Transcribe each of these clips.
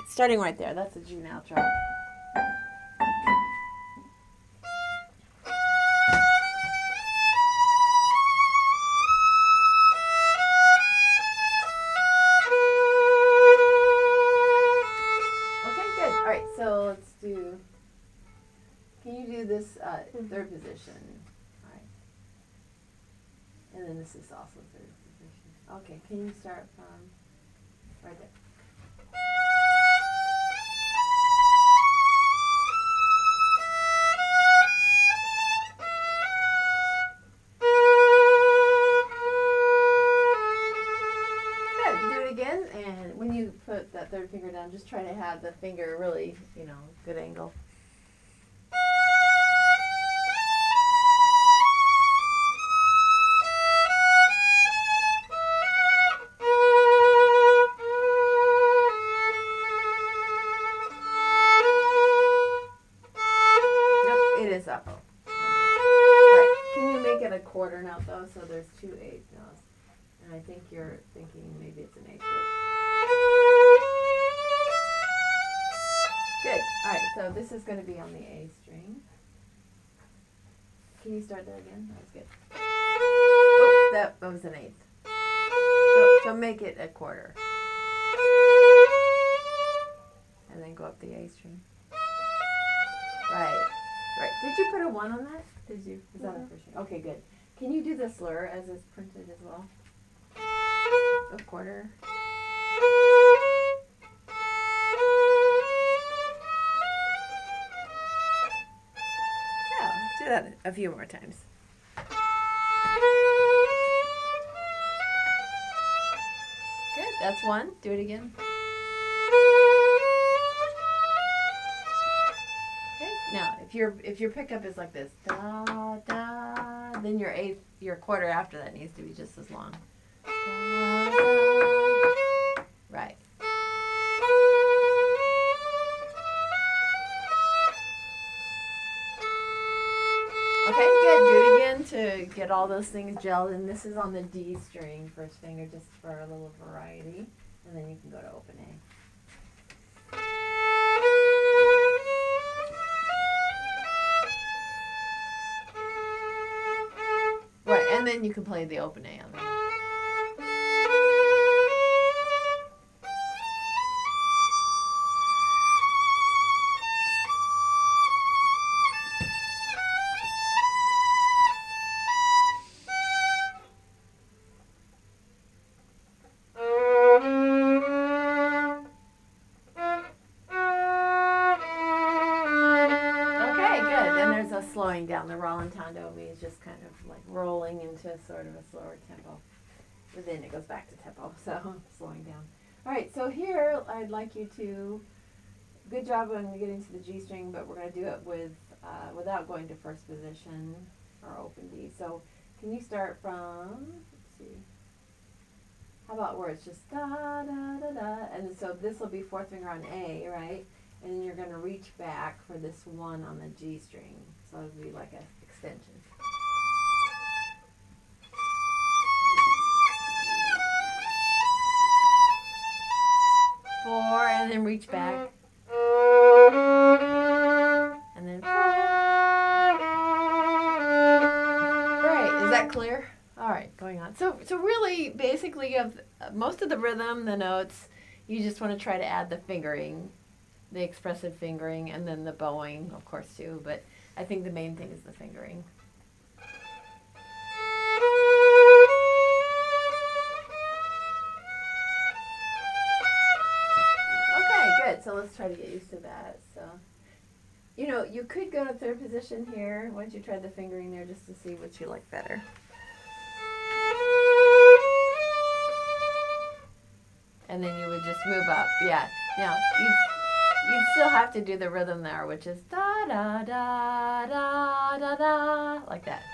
starting right there. That's a G now. Try. Okay, good. All right, so let's do. Can you do this third position? All right. And then this is also third position. Okay, can you start from right there? Good. Do it again, and when you put that third finger down, just try to have the finger really, good angle. Up. Right. Can you make it a quarter note though? So there's 2 eighth notes. And I think you're thinking maybe it's an eighth. Good. Alright, so this is going to be on the A string. Can you start there again? That was good. Oh, that was an eighth. So make it a quarter. And then go up the A string. Right. Right. Did you put a 1 on that? Did you? Is that a first string? Okay, good. Can you do the slur as it's printed as well? A quarter. Yeah, let's do that a few more times. Good. That's 1. Do it again. Now, if your pickup is like this, da da, then your quarter after that needs to be just as long. Da, da. Right. Okay, good. Do it again to get all those things gelled. And this is on the D string, first finger, just for a little variety. And then you can go to open A. Right, and then you can play the open A on there. Slowing down. The rallentando means just kind of like rolling into sort of a slower tempo. But then it goes back to tempo, so slowing down. All right, so here I'd like you to, good job on getting to the G string, but we're going to do it with without going to first position or open D. So can you start from, let's see, how about where it's just da, da, da, da, and so this will be fourth finger on A, right? And then you're going to reach back for this 1 on the G string. So it would be like an extension. Four, and then reach back. And then 4. Right, is that clear? All right, going on. So really, basically, you have most of the rhythm, the notes. You just want to try to add the fingering. The expressive fingering, and then the bowing, of course, too. But I think the main thing is the fingering. Okay, good. So let's try to get used to that. So, you could go to third position here. Why don't you try the fingering there just to see what you like better. And then you would just move up. Yeah. Now, you'd still have to do the rhythm there, which is da da da da da da, like that.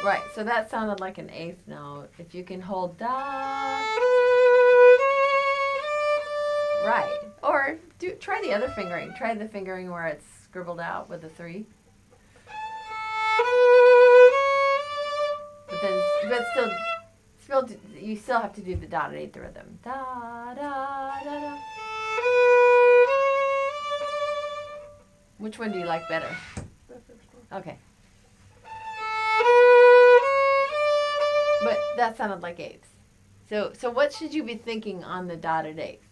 Right, so that sounded like an eighth note. If you can hold da. Right, or try the other fingering. Try the fingering where it's scribbled out with a 3. But still you still have to do the dotted eighth rhythm. Da da da da. Which one do you like better? The first one. Okay. But that sounded like eighths. So what should you be thinking on the dotted eighth?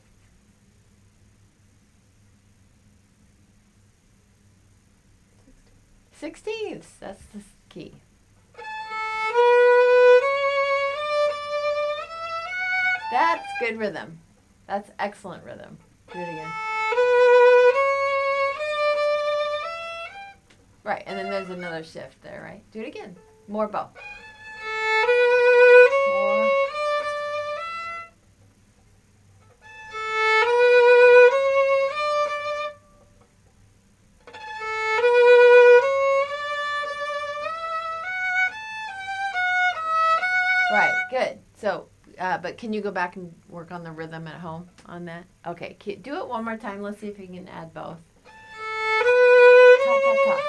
Sixteenths. That's the key. That's good rhythm. That's excellent rhythm. Do it again. Right, and then there's another shift there, right? Do it again. More bow. More. Right, good. So, but can you go back and work on the rhythm at home on that? Okay, do it one more time. Let's see if you can add both. Ta ta ta.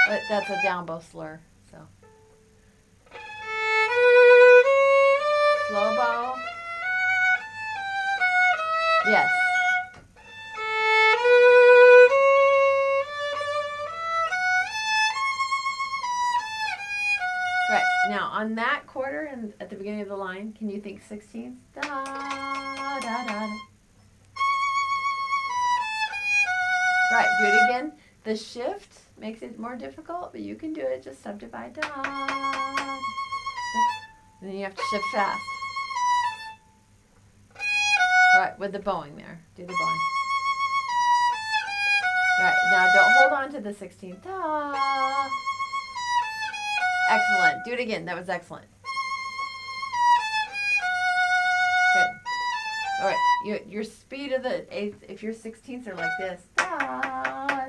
But that's a down bow slur, so. Slow bow. Yes. Right, now on that quarter and at the beginning of the line, can you think 16th? Da, da, da, da. Right, do it again. The shift makes it more difficult, but you can do it. Just subdivide. Da. And then you have to shift fast. Right, with the bowing there. Do the bowing. Right, now don't hold on to the 16th. Da. Excellent. Do it again. That was excellent. Good. All right. Your speed of the eighth, if your 16ths are like this. Da,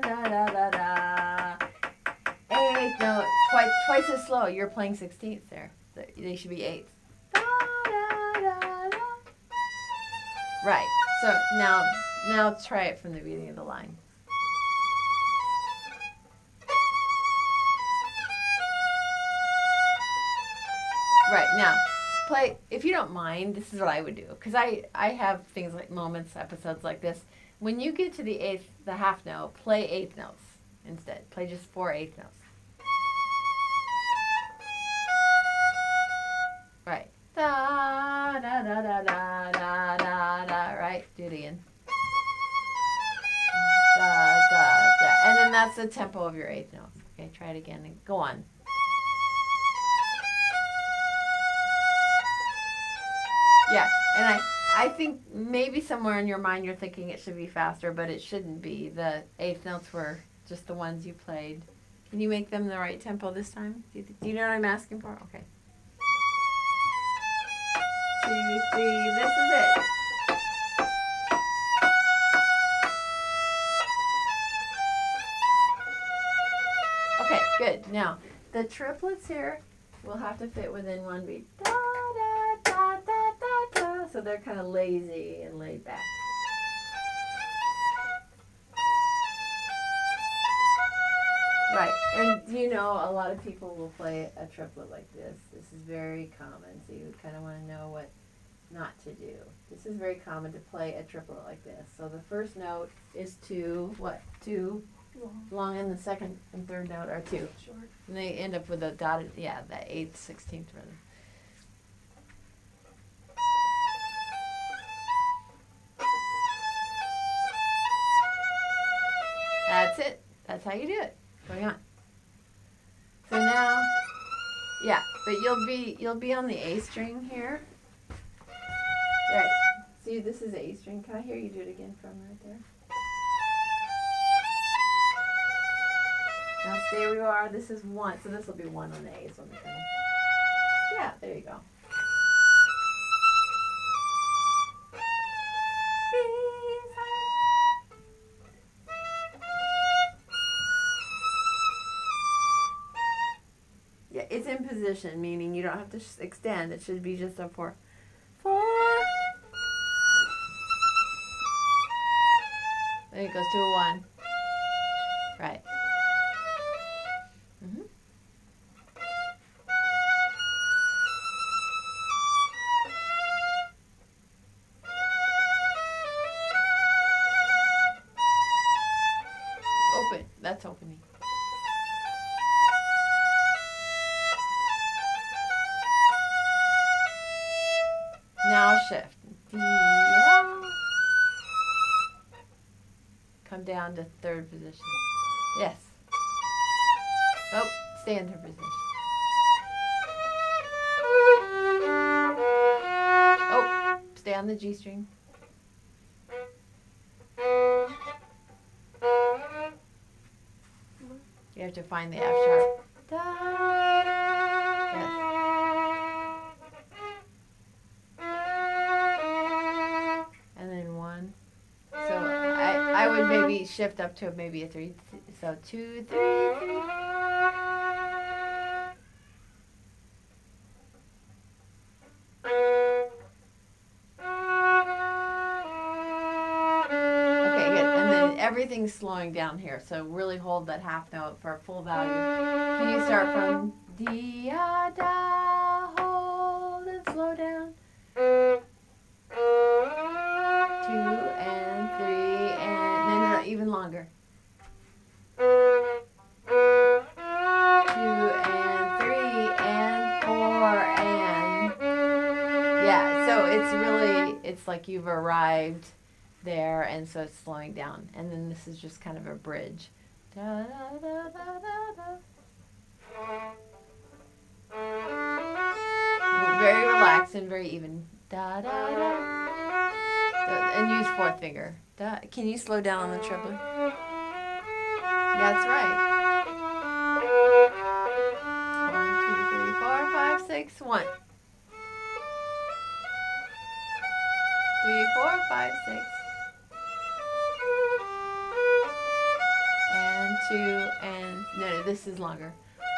da, da, da, da. Eighth note. Twice as slow. You're playing 16ths there. They should be eighths. Da, da, da, da. Right. So now try it from the beginning of the line. Right, now, play, if you don't mind, this is what I would do. Because I have things like moments, episodes like this. When you get to the eighth, the half note, play eighth notes instead. Play just 4 eighth notes. Right. Da, da, da, da, da, da, da, da, right? Do it again. Da, da, da. And then that's the tempo of your eighth notes. Okay, try it again and go on. Yeah, and I think maybe somewhere in your mind you're thinking it should be faster, but it shouldn't be. The eighth notes were just the ones you played. Can you make them the right tempo this time? Do you know what I'm asking for? Okay. 2, 3, this is it. Okay, good. Now, the triplets here will have to fit within one beat. Da, da, da, da, da, da. So they're kind of lazy and laid back. Right, and you know a lot of people will play a triplet like this. This is very common, so you kind of want to know what not to do. This is very common to play a triplet like this. So the first note is 2, what? 2 long, and the second and third note are 2. Short. And they end up with a dotted, yeah, the 8th, 16th rhythm. That's it. That's how you do it. Going on. So now, yeah, but you'll be on the A string here. Right. See, this is A string. Can I hear you do it again from right there? Now stay where you are. This is 1, so this will be 1 on the A. So yeah, there you go. Yeah, it's in position, meaning you don't have to extend. It should be just a 4. 4. Then it goes to a 1. Right. that's opening. Now shift. D, come down to third position. Yes. Oh, stay in third position. Oh, stay on the G string. You have to find the F sharp. Da. Yes. And then 1. So I would maybe shift up to maybe a 3. So 2, 3, 3. Okay, good. And then everything's slowing down here. So really hold that half note for a full value. Can you start from D, A, da, hold and slow down. 2 and 3 and no, even longer. 2 and 3 and 4 and yeah. So it's like you've arrived there, and so it's slowing down. And then this is just kind of a bridge. Da, da, da, da, da, da. Very relaxed and very even. Da, da, da. And use 4th finger. Da. Can you slow down on the triplet? That's right. 1, 2, 3, 4, 5, 6, 1. 3, 4, 5, 6. And 2 and no, this is longer.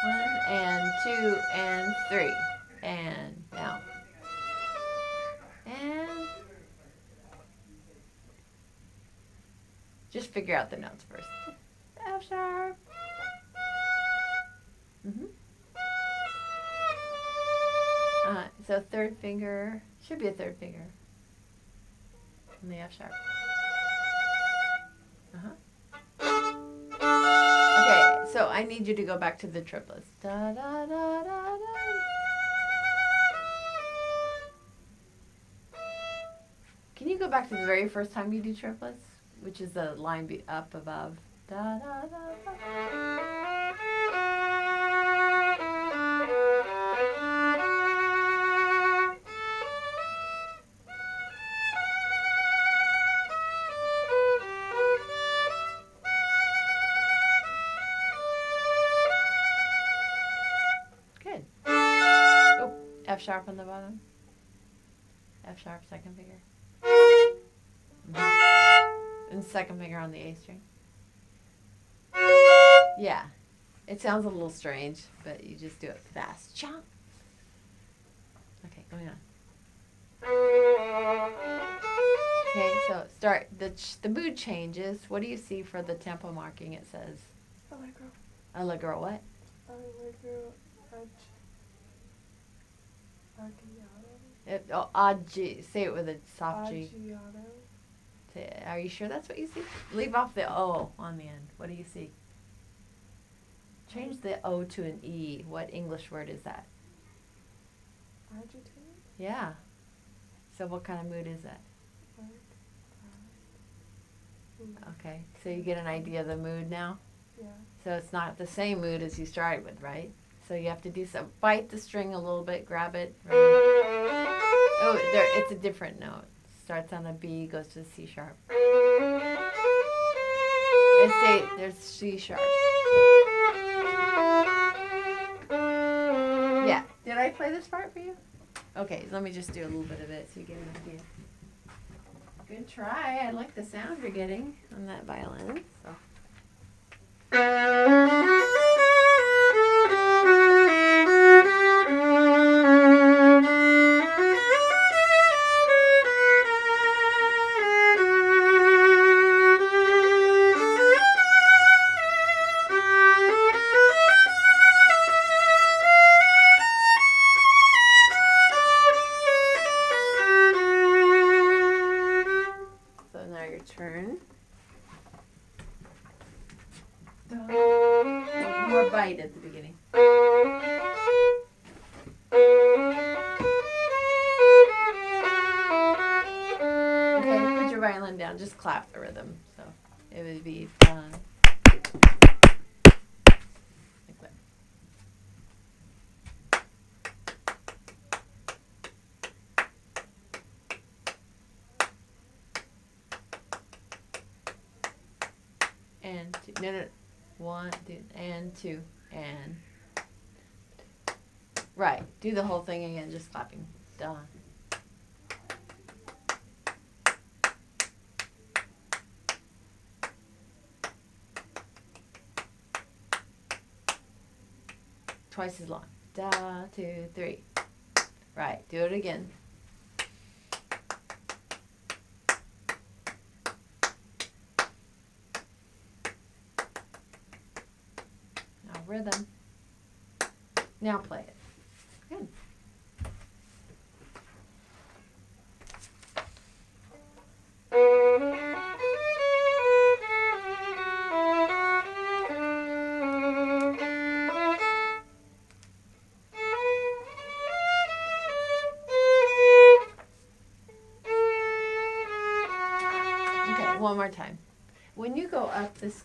1 and 2 and 3 and now. And just figure out the notes first. F sharp. So 3rd finger, should be a 3rd finger. And the F sharp. Okay, so I need you to go back to the triplets. Da, da, da, da, da. Can you go back to the very first time you do triplets, which is the line up above? Da, da, da, da. Good. Oh, F sharp on the bottom. F sharp, 2nd finger. And 2nd finger on the A string. Yeah. It sounds a little strange, but you just do it fast. Chomp. Okay, going on. Okay, so start. The mood changes. What do you see for the tempo marking? It says Allegro. Allegro what? Allegro. Aggiato. Say it with a soft G. Aggiato. Are you sure that's what you see? Leave off the O on the end. What do you see? Change the O to an E. What English word is that? Agitated? Yeah. So what kind of mood is that? Okay. So you get an idea of the mood now? Yeah. So it's not the same mood as you started with, right? So you have to do some. Bite the string a little bit. Grab it. Oh, it's a different note. Starts on a B, goes to C sharp. There's C sharp. Yeah. Did I play this part for you? Okay, let me just do a little bit of it so you get an idea. Good try. I like the sound you're getting on that violin. So. Turn. More bite at the beginning. Okay, put your violin down. Just clap the rhythm. So it would be like that. And two. No. 1, 2, and 2, and right. Do the whole thing again, just clapping. Da. Twice as long. Da, 2, 3. Right. Do it again. Rhythm. Now play it. Good. Okay, one more time. When you go up this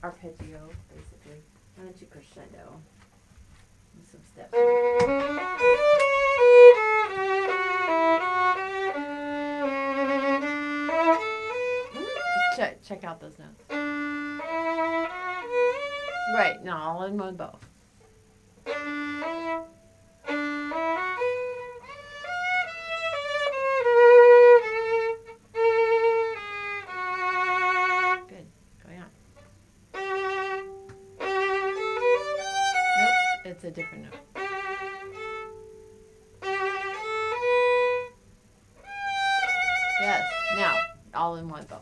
arpeggio, basically, why don't you crescendo? Some steps. Check out those notes. Right, now all in one bow. Good. Going on. Nope, it's a different note. Yes, now all in one bow.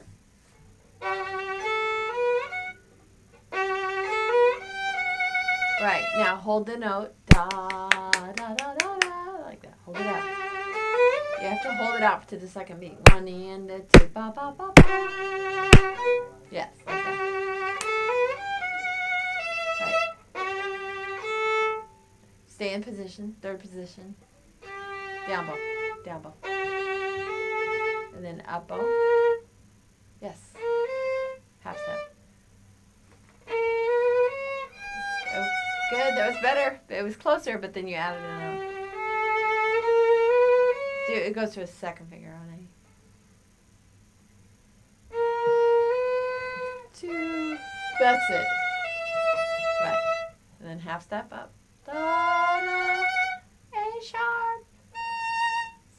Right, now hold the note, da, da, da, da, da, like that. Hold it out. You have to hold it out to the second beat. 1 and a 2, ba, ba, ba, ba. Yes, like that. Right. Stay in position, third position. Down bow, down bow. And then up bow. Yes. Half step. Oh, good, that was better. It was closer, but then you added a note. It goes to a second finger on A. 2. That's it. Right. And then half step up. Da, da, A sharp.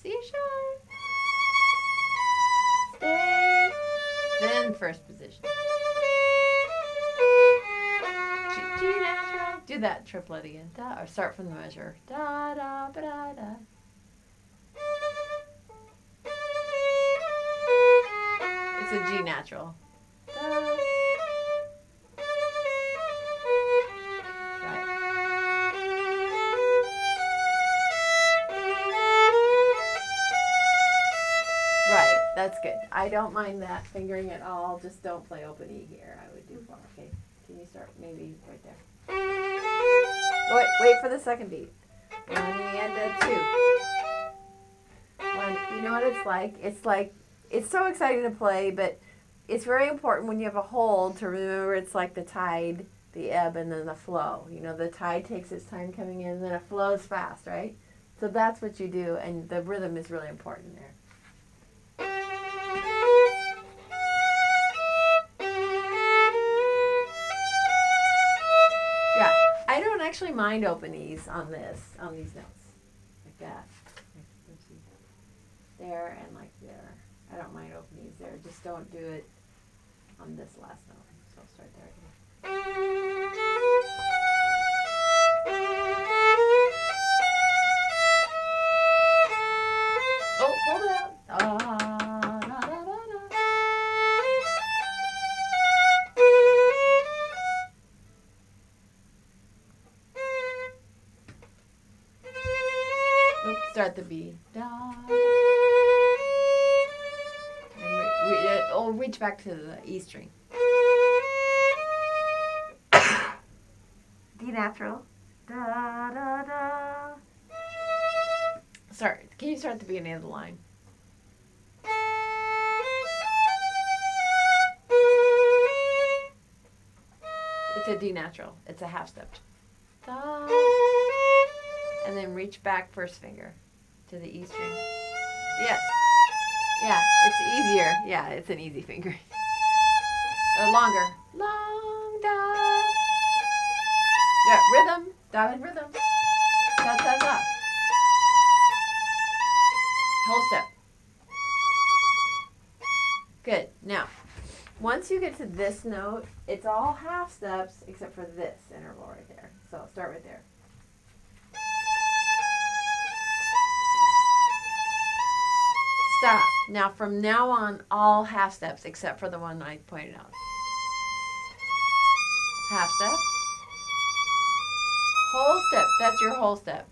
C sharp. Stay. Then first position. G natural. Do that triplet again. Da, or start from the measure. Da da ba da da. It's a G natural. Da. Right. Right, that's good. I don't mind that fingering at all. Just don't play open E here. I would do 4. Okay. Can you start maybe right there? Wait for the second beat. 1 and a 2. You know what it's like? It's so exciting to play, but it's very important when you have a hold to remember it's like the tide, the ebb, and then the flow. You know, the tide takes its time coming in, and then it flows fast, right? So that's what you do, and the rhythm is really important there. Yeah, I don't actually mind open E's on these notes, like that. There and like there. I don't mind open E's there. Just don't do it on this last note. So I'll start there again. Oh, hold it out. Da, da, da, da, da. Nope, start the B. Da. And reach back to the E string. natural. Da da da. Sorry, can you start at the beginning of the line? It's a D natural. It's a half step. Da. And then reach back first finger to the E string. Yes. Yeah, it's easier. Yeah, it's an easy finger. Longer. Long da. Yeah, rhythm. Dotted rhythm. Da da da. Whole step. Good. Now, once you get to this note, it's all half steps except for this interval right there. So start right there. Stop. Now, from now on, all half steps except for the one I pointed out. Half step. Whole step. That's your whole step.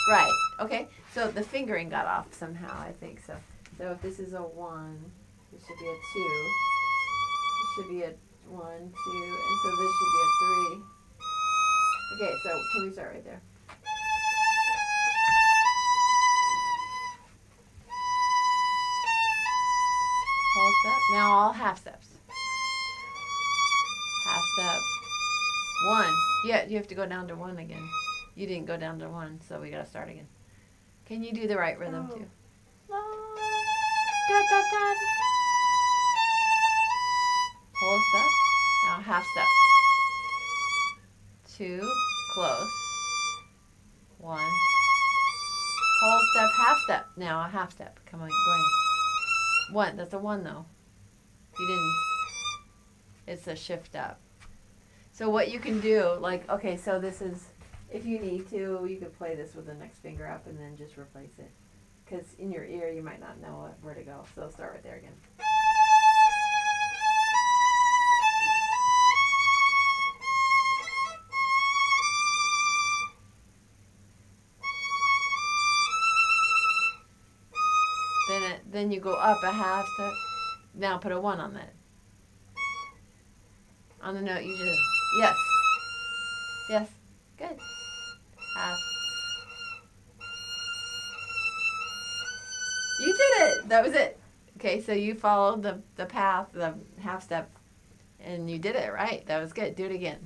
Right. Okay. So the fingering got off somehow, I think so. So if this is a 1, this should be a 2. This should be a 1, 2, and so this should be a 3. Okay, so can we start right there? Whole step. Now all half steps. Half step. 1. Yeah, you have to go down to 1 again. You didn't go down to 1, so we gotta start again. Can you do the right rhythm too? Da, da, da. Whole step. Now half step. 2. Close. 1. Whole step, half step. Now a half step. Come on, go in. 1. That's a 1 though. You didn't. It's a shift up. So what you can do, like, okay, so this is, if you need to, you could play this with the next finger up and then just replace it. Because in your ear, you might not know where to go. So start right there again. Then you go up a half step. Now put a 1 on that. On the note you just, yes. Yes. Good. Half. You did it. That was it. Okay, so you followed the path, the half step, and you did it right. That was good. Do it again.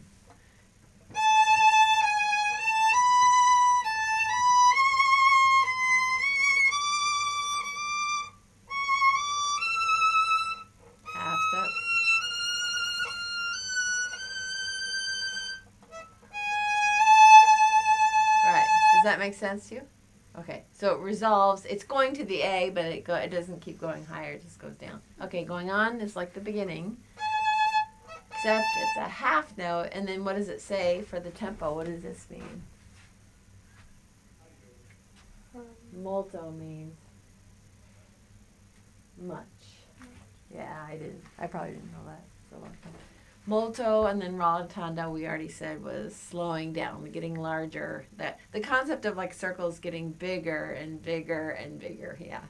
Half step. Right. Does that make sense to you? Okay, so it resolves. It's going to the A, but it doesn't keep going higher. It just goes down. Okay, going on is like the beginning, except it's a half note. And then what does it say for the tempo? What does this mean? Molto means much. Yeah, I probably didn't know that for a long time. Molto and then rallentando, we already said, was slowing down, getting larger. That the concept of like circles getting bigger and bigger and bigger. Yeah.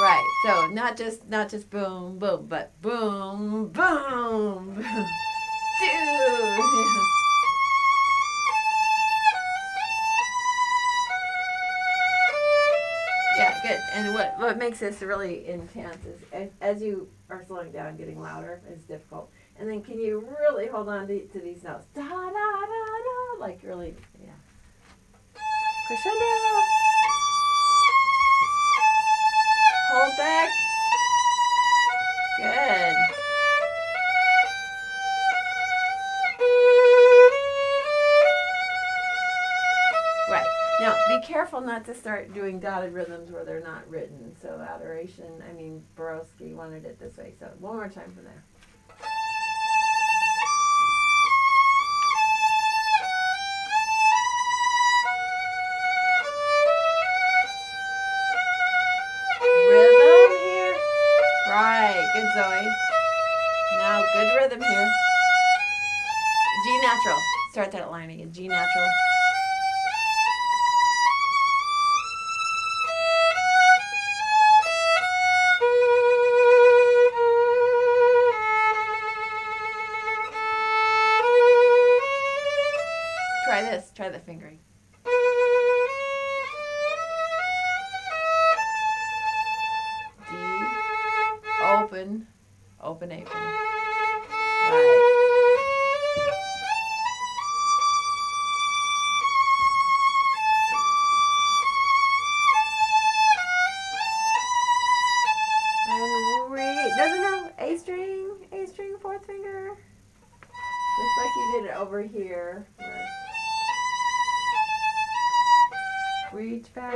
Right. So not just boom boom, but boom boom boom. Dude. Yeah, good. And what makes this really intense is as you are slowing down, getting louder is difficult. And then can you really hold on to these notes? Da da da da, like really, yeah. Crescendo. Hold back. Good. Right. Now, be careful not to start doing dotted rhythms where they're not written. So adoration, Borowski wanted it this way. So one more time from there. Rhythm here. Right. Good, Zoe. Now, good rhythm here. G natural. Start that line again. G natural. open. Open apron. Right. And read. No. A string, fourth finger. Just like you did it over here. Reach back.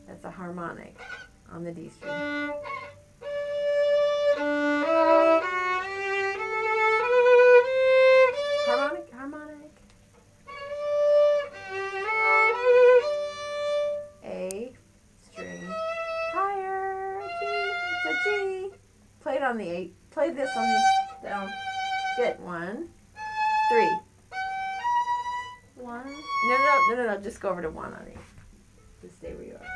That's a harmonic on the D string. Harmonic. A string higher. G. It's a G. Play it on the 8. Play this on the down. Good. 1, 3. 1. No. Just go over to 1 on 8. Just stay where you are.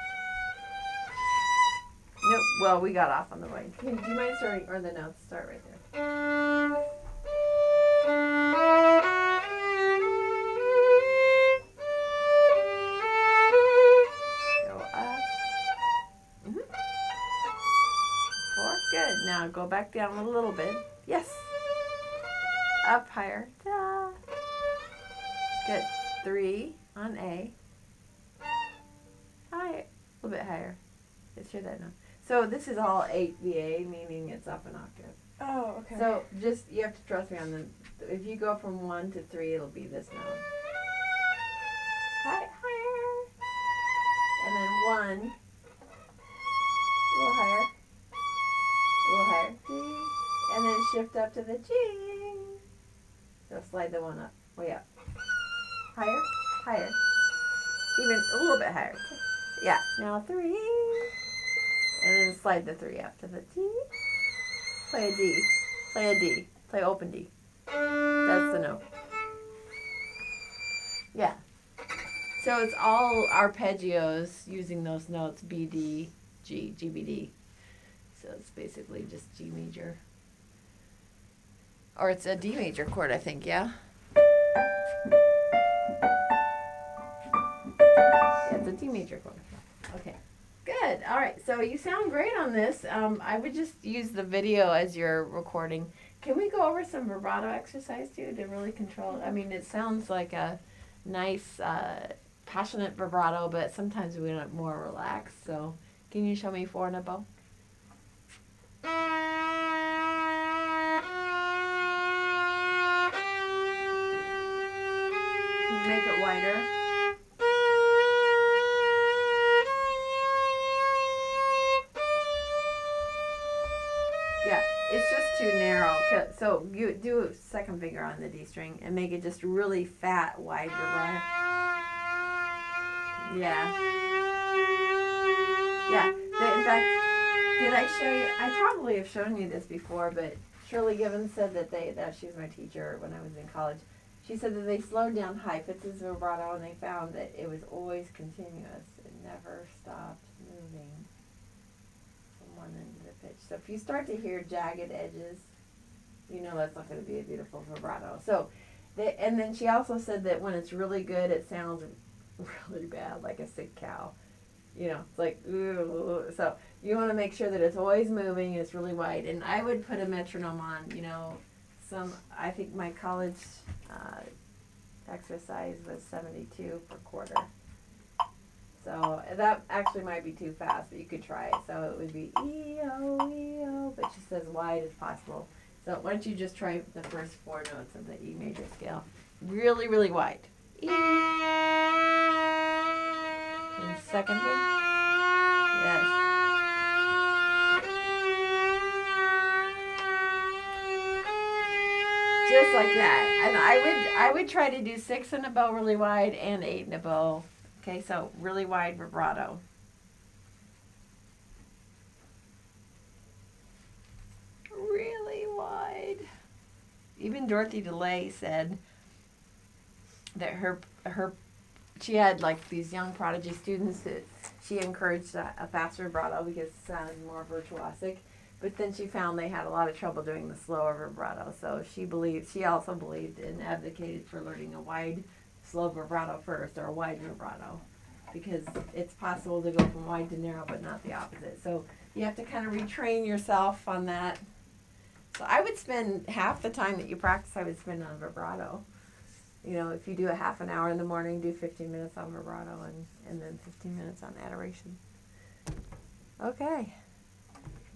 Nope. Well, we got off on the way. Do you mind starting, or the notes? Start right there. Go up. 4. Good. Now go back down a little bit. Yes. Up higher. Da. Good. 3 on A. Higher. A little bit higher. Let's hear that note. So this is all 8 VA, meaning it's up an octave. Oh, okay. So just, you have to trust me on the, if you go from 1 to 3, it'll be this note. Higher. And then 1. A little higher. G. And then shift up to the G. So slide the 1 up. Way up. Higher. Even a little bit higher. Yeah. Now 3. And then slide the 3 up to the D. Play a D. Play open D. That's the note. Yeah. So it's all arpeggios using those notes, B, D, G, G, B, D. So it's basically just G major. Or it's a D major chord, I think, yeah? Yeah, it's a D major chord. Okay. Good. All right. So you sound great on this. I would just use the video as your recording. Can we go over some vibrato exercise too to really control it? I mean, it sounds like a nice, passionate vibrato, but sometimes we want it more relaxed. So can you show me 4 in a bow? Can you make it wider? Yeah, it's just too narrow. So you do a second finger on the D string and make it just really fat, wide vibrato. Yeah. In fact, did I show you? I probably have shown you this before, but Shirley Gibbons said that she was my teacher when I was in college. She said that they slowed down Heifetz's vibrato and they found that it was always continuous. It never stopped moving from one end of the pitch. So if you start to hear jagged edges, you know that's not going to be a beautiful vibrato. So, and then she also said that when it's really good, it sounds really bad, like a sick cow. You know, it's like, ooh. So you want to make sure that it's always moving, it's really wide. And I would put a metronome on, you know, I think my college exercise was 72 per quarter. So that actually might be too fast, but you could try it. So it would be E-O, E-O, but just as wide as possible. So why don't you just try the first 4 notes of the E major scale. Really, really wide. E. And second thing. Yes. Just like that. And I would try to do 6 in a bow really wide and 8 in a bow. Okay, so really wide vibrato. Really wide. Even Dorothy DeLay said that she had like these young prodigy students that she encouraged a faster vibrato because it sounded more virtuosic. But then she found they had a lot of trouble doing the slower vibrato. So she also believed and advocated for learning a wide slow vibrato first or a wide vibrato, because it's possible to go from wide to narrow, but not the opposite. So you have to kind of retrain yourself on that. So I would spend half the time that you practice, I would spend on vibrato. You know, if you do a half an hour in the morning, do 15 minutes on vibrato and then 15 minutes on adoration. Okay.